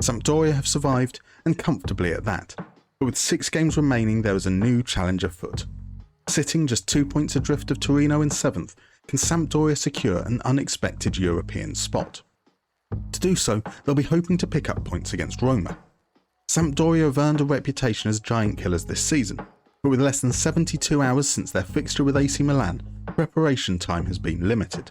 Sampdoria have survived, and comfortably at that, but with 6 games remaining there is a new challenge afoot. Sitting just 2 points adrift of Torino in 7th, can Sampdoria secure an unexpected European spot? To do so, they'll be hoping to pick up points against Roma. Sampdoria have earned a reputation as giant killers this season, but with less than 72 hours since their fixture with AC Milan, preparation time has been limited.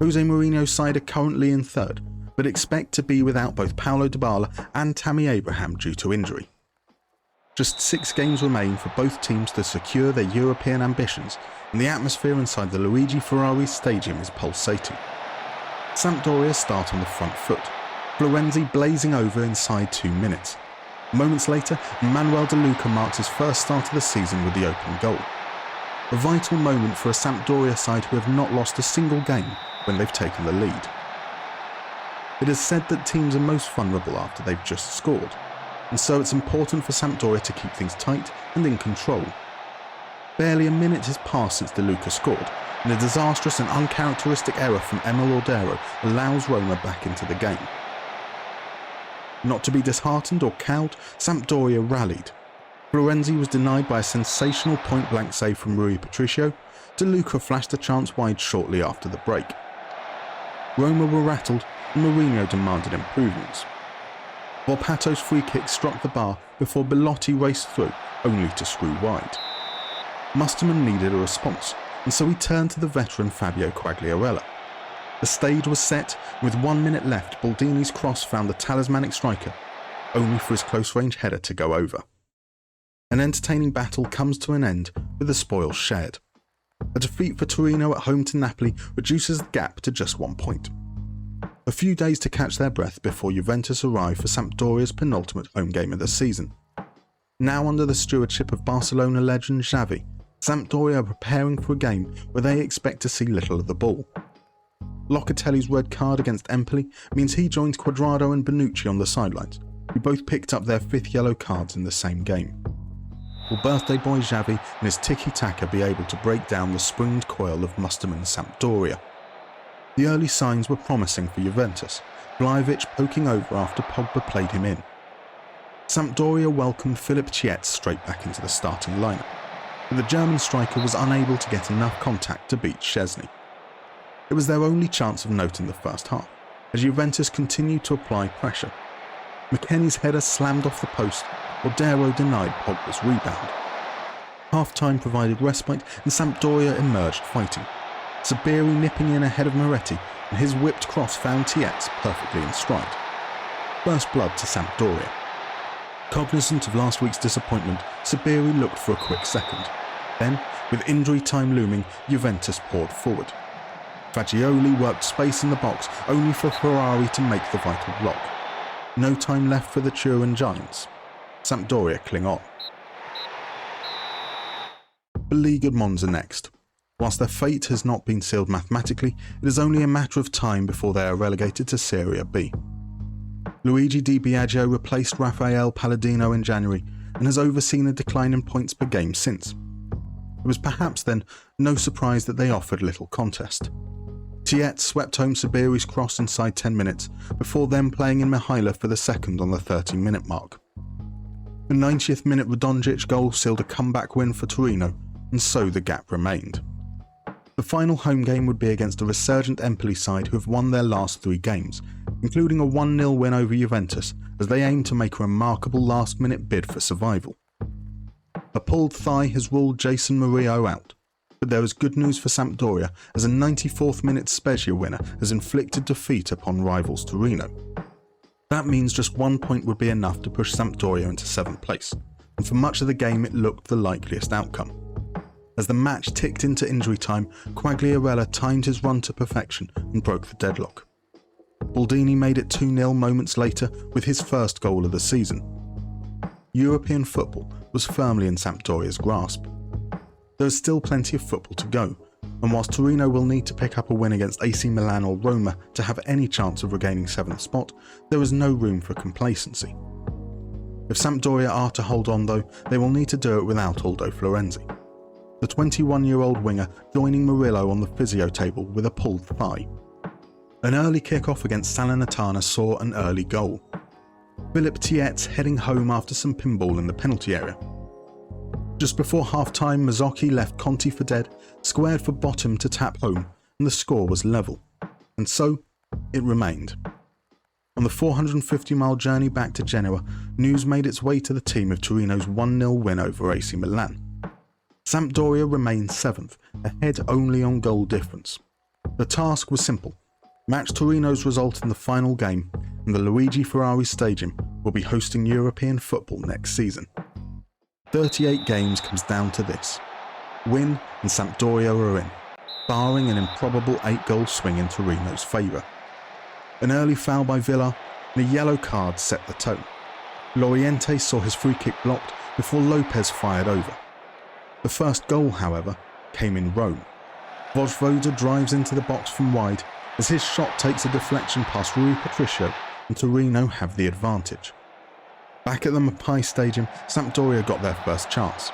Jose Mourinho's side are currently in 3rd, but expect to be without both Paulo Dybala and Tammy Abraham due to injury. Just 6 games remain for both teams to secure their European ambitions, and the atmosphere inside the Luigi Ferrari Stadium is pulsating. Sampdoria start on the front foot, Florenzi blazing over inside 2 minutes. Moments later, Manuel De Luca marks his first start of the season with the opening goal. A vital moment for a Sampdoria side who have not lost a single game when they've taken the lead. It is said that teams are most vulnerable after they've just scored, and so it's important for Sampdoria to keep things tight and in control. Barely a minute has passed since De Luca scored, and a disastrous and uncharacteristic error from Emil Ordero allows Roma back into the game. Not to be disheartened or cowed, Sampdoria rallied. Florenzi was denied by a sensational point-blank save from Rui Patricio. De Luca flashed a chance wide shortly after the break. Roma were rattled, and Mourinho demanded improvements. Volpato's free kick struck the bar before Belotti raced through, only to screw wide. Musterman needed a response, and so he turned to the veteran Fabio Quagliarella. The stage was set, and with 1 minute left, Baldini's cross found the talismanic striker, only for his close-range header to go over. An entertaining battle comes to an end with the spoils shared. A defeat for Torino at home to Napoli reduces the gap to just 1 point. A few days to catch their breath before Juventus arrive for Sampdoria's penultimate home game of the season. Now under the stewardship of Barcelona legend Xavi, Sampdoria are preparing for a game where they expect to see little of the ball. Locatelli's red card against Empoli means he joins Cuadrado and Bonucci on the sidelines, who both picked up their 5th yellow cards in the same game. Will birthday boy Xavi and his tiki-taka be able to break down the springed coil of Musterman's Sampdoria? The early signs were promising for Juventus, Vlahovic poking over after Pogba played him in. Sampdoria welcomed Philip Chietz straight back into the starting lineup, but the German striker was unable to get enough contact to beat Szczesny. It was their only chance of note in the first half, as Juventus continued to apply pressure. McKennie's header slammed off the post, Ordero denied Pogba's rebound. Half-time provided respite and Sampdoria emerged fighting, Sabiri nipping in ahead of Moretti, and his whipped cross found Tietz perfectly in stride. First blood to Sampdoria. Cognizant of last week's disappointment, Sabiri looked for a quick second. Then, with injury time looming, Juventus poured forward. Fagioli worked space in the box only for Ferrari to make the vital block. No time left for the Turin Giants. Sampdoria cling on. Beleaguered Monza next. Whilst their fate has not been sealed mathematically, it is only a matter of time before they are relegated to Serie B. Luigi Di Biagio replaced Rafael Palladino in January and has overseen a decline in points per game since. It was perhaps then no surprise that they offered little contest. Tietz swept home Sabiri's cross inside 10 minutes, before then playing in Mihaila for the second on the 30-minute mark. The 90th minute Radonjic goal sealed a comeback win for Torino, and so the gap remained. The final home game would be against a resurgent Empoli side who have won their last 3 games, including a 1-0 win over Juventus, as they aim to make a remarkable last-minute bid for survival. A pulled thigh has ruled Jason Murillo out, but there is good news for Sampdoria as a 94th minute Spezia winner has inflicted defeat upon rivals Torino. That means just 1 point would be enough to push Sampdoria into 7th place, and for much of the game it looked the likeliest outcome. As the match ticked into injury time, Quagliarella timed his run to perfection and broke the deadlock. Baldini made it 2-0 moments later with his first goal of the season. European football was firmly in Sampdoria's grasp. There is still plenty of football to go, and whilst Torino will need to pick up a win against AC Milan or Roma to have any chance of regaining 7th spot, there is no room for complacency. If Sampdoria are to hold on though, they will need to do it without Aldo Florenzi. The 21-year-old winger joining Murillo on the physio table with a pulled thigh. An early kick-off against Salernitana saw an early goal. Philipp Tietz heading home after some pinball in the penalty area. Just before half-time, Mazzocchi left Conti for dead, squared for Bottom to tap home, and the score was level. And so, it remained. On the 450-mile journey back to Genoa, news made its way to the team of Torino's 1-0 win over AC Milan. Sampdoria remained 7th, ahead only on goal difference. The task was simple: match Torino's result in the final game, and the Luigi Ferrari Stadium will be hosting European football next season. 38 games comes down to this: win and Sampdoria are in, barring an improbable 8-goal swing in Torino's favour. An early foul by Villa and a yellow card set the tone. Loriente saw his free kick blocked before Lopez fired over. The first goal, however, came in Rome. Vojvoda drives into the box from wide as his shot takes a deflection past Rui Patricio, and Torino have the advantage. Back at the Mapai Stadium, Sampdoria got their first chance.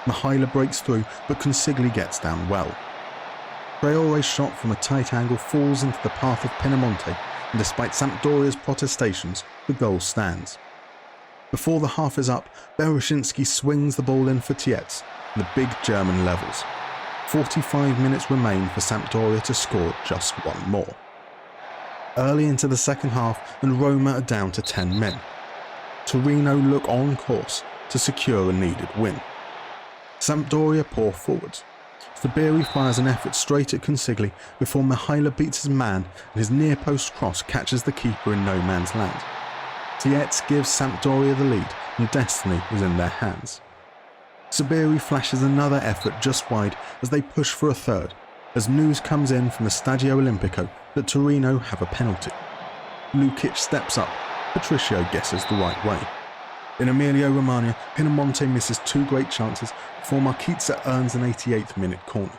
Mihaila breaks through, but Consigli gets down well. Traore's shot from a tight angle falls into the path of Pinamonti, and despite Sampdoria's protestations, the goal stands. Before the half is up, Bereshinski swings the ball in for Tietz, and the big German levels. 45 minutes remain for Sampdoria to score just one more. Early into the second half, and Roma are down to 10 men. Torino look on course to secure a needed win. Sampdoria pour forwards. Sabiri fires an effort straight at Consigli before Mihaila beats his man and his near-post cross catches the keeper in no man's land. Tietz gives Sampdoria the lead and destiny is in their hands. Sabiri flashes another effort just wide as they push for a third, as news comes in from the Stadio Olimpico that Torino have a penalty. Lukic steps up, Patricio guesses the right way. In Emilia-Romagna, Pinamonti misses 2 great chances before Marquizza earns an 88th minute corner.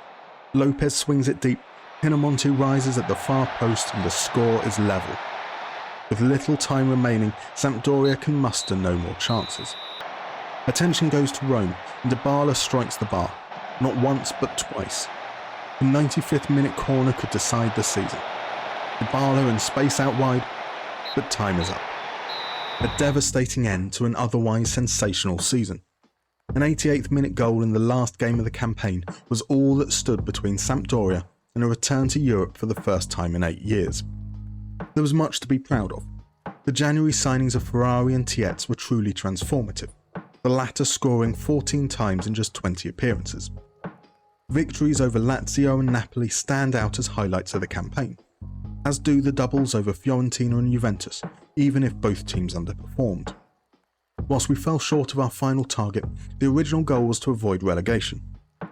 Lopez swings it deep, Pinamonti rises at the far post and the score is level. With little time remaining, Sampdoria can muster no more chances. Attention goes to Rome and Dybala strikes the bar, not once but twice. The 95th minute corner could decide the season. Dybala in space out wide, but time is up. A devastating end to an otherwise sensational season. An 88th minute goal in the last game of the campaign was all that stood between Sampdoria and a return to Europe for the first time in 8 years. There was much to be proud of. The January signings of Ferrari and Tietz were truly transformative, the latter scoring 14 times in just 20 appearances. Victories over Lazio and Napoli stand out as highlights of the campaign, as do the doubles over Fiorentina and Juventus, even if both teams underperformed. Whilst we fell short of our final target, the original goal was to avoid relegation.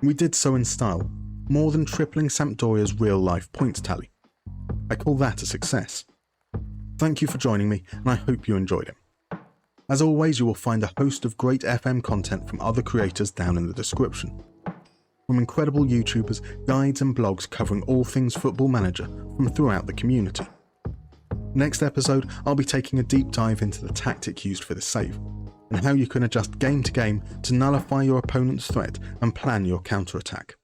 We did so in style, more than tripling Sampdoria's real-life points tally. I call that a success. Thank you for joining me, and I hope you enjoyed it. As always, you will find a host of great FM content from other creators down in the description. From incredible YouTubers, guides and blogs covering all things Football Manager from throughout the community. Next episode, I'll be taking a deep dive into the tactic used for the save, and how you can adjust game to game to nullify your opponent's threat and plan your counter-attack.